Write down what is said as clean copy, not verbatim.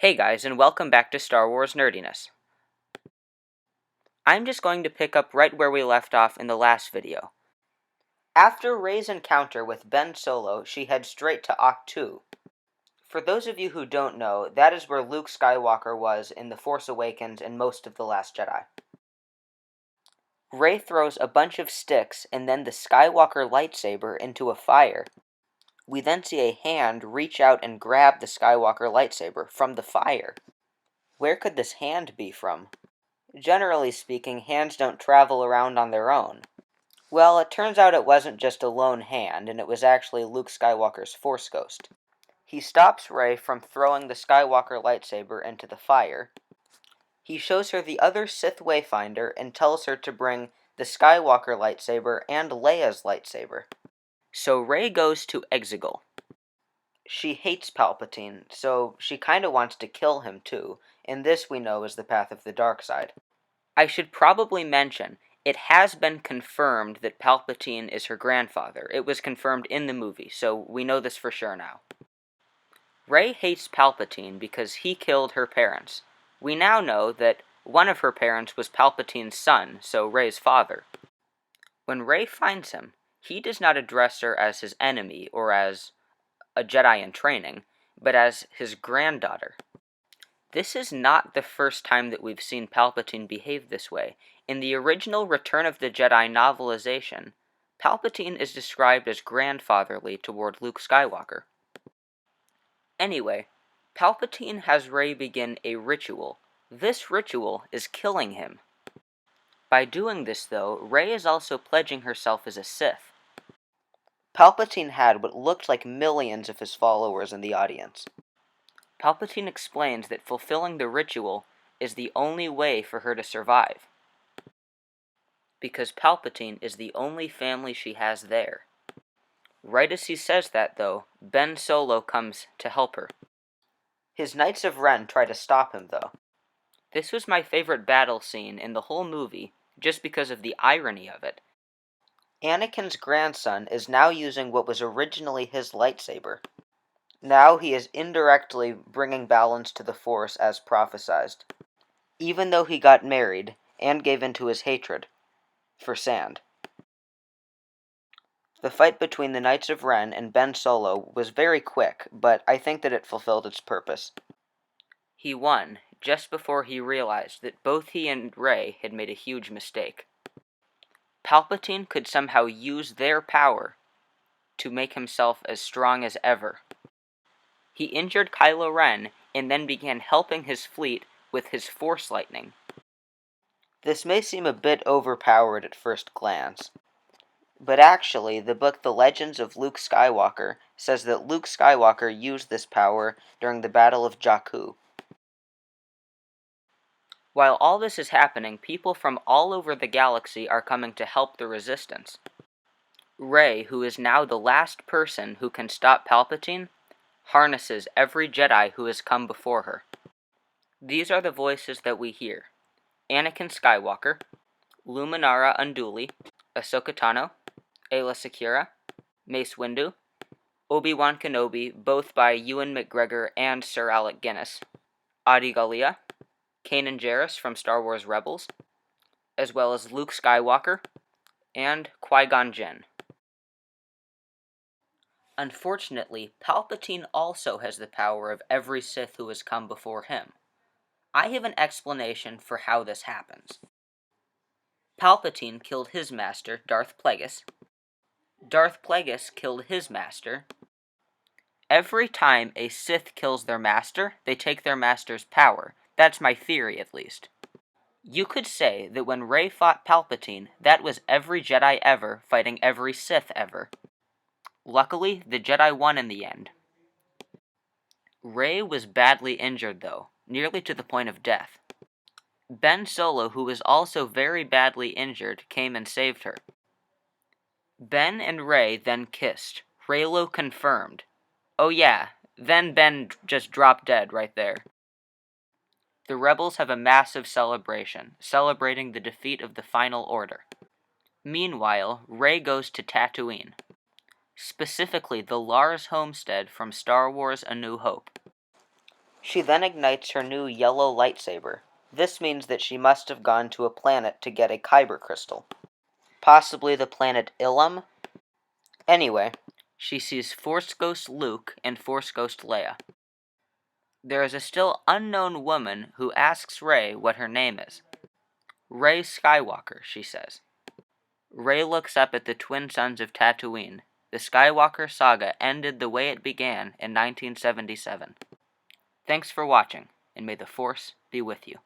Hey guys, and welcome back to Star Wars Nerdiness. I'm just going to pick up right where we left off in the last video. After Rey's encounter with Ben Solo, she heads straight to Ahch-To. For those of you who don't know, that is where Luke Skywalker was in The Force Awakens and most of The Last Jedi. Rey throws a bunch of sticks and then the Skywalker lightsaber into a fire. We then see a hand reach out and grab the Skywalker lightsaber from the fire. Where could this hand be from? Generally speaking, hands don't travel around on their own. Well, it turns out it wasn't just a lone hand, and it was actually Luke Skywalker's Force Ghost. He stops Rey from throwing the Skywalker lightsaber into the fire. He shows her the other Sith Wayfinder and tells her to bring the Skywalker lightsaber and Leia's lightsaber. So Rey goes to Exegol. She hates Palpatine, so she kinda wants to kill him too, and this we know is the path of the dark side. I should probably mention, it has been confirmed that Palpatine is her grandfather. It was confirmed in the movie, so we know this for sure now. Rey hates Palpatine because he killed her parents. We now know that one of her parents was Palpatine's son, so Rey's father. When Rey finds him, he does not address her as his enemy or as a Jedi in training, but as his granddaughter. This is not the first time that we've seen Palpatine behave this way. In the original Return of the Jedi novelization, Palpatine is described as grandfatherly toward Luke Skywalker. Anyway, Palpatine has Rey begin a ritual. This ritual is killing him. By doing this, though, Rey is also pledging herself as a Sith. Palpatine had what looked like millions of his followers in the audience. Palpatine explains that fulfilling the ritual is the only way for her to survive. Because Palpatine is the only family she has there. Right as he says that, though, Ben Solo comes to help her. His Knights of Ren try to stop him, though. This was my favorite battle scene in the whole movie, just because of the irony of it. Anakin's grandson is now using what was originally his lightsaber. Now he is indirectly bringing balance to the Force as prophesized, even though he got married and gave in to his hatred for sand. The fight between the Knights of Ren and Ben Solo was very quick, but I think that it fulfilled its purpose. He won just before he realized that both he and Rey had made a huge mistake. Palpatine could somehow use their power to make himself as strong as ever. He injured Kylo Ren and then began helping his fleet with his Force lightning. This may seem a bit overpowered at first glance, but actually the book The Legends of Luke Skywalker says that Luke Skywalker used this power during the Battle of Jakku. While all this is happening, people from all over the galaxy are coming to help the Resistance. Rey, who is now the last person who can stop Palpatine, harnesses every Jedi who has come before her. These are the voices that we hear: Anakin Skywalker, Luminara Unduli, Ahsoka Tano, Aayla Secura, Mace Windu, Obi-Wan Kenobi, both by Ewan McGregor and Sir Alec Guinness, Adi Gallia, Kanan Jarrus from Star Wars Rebels, as well as Luke Skywalker, and Qui-Gon Jinn. Unfortunately, Palpatine also has the power of every Sith who has come before him. I have an explanation for how this happens. Palpatine killed his master, Darth Plagueis. Darth Plagueis killed his master. Every time a Sith kills their master, they take their master's power. That's my theory, at least. You could say that when Rey fought Palpatine, that was every Jedi ever fighting every Sith ever. Luckily, the Jedi won in the end. Rey was badly injured, though, nearly to the point of death. Ben Solo, who was also very badly injured, came and saved her. Ben and Rey then kissed. Reylo confirmed. Oh yeah, then Ben just dropped dead right there. The rebels have a massive celebration, celebrating the defeat of the Final Order. Meanwhile, Rey goes to Tatooine, specifically the Lars homestead from Star Wars A New Hope. She then ignites her new yellow lightsaber. This means that she must have gone to a planet to get a Kyber crystal. Possibly the planet Ilum? Anyway, she sees Force Ghost Luke and Force Ghost Leia. There is a still unknown woman who asks Rey what her name is. Rey Skywalker, she says. Rey looks up at the twin suns of Tatooine. The Skywalker saga ended the way it began in 1977. Thanks for watching, and may the Force be with you.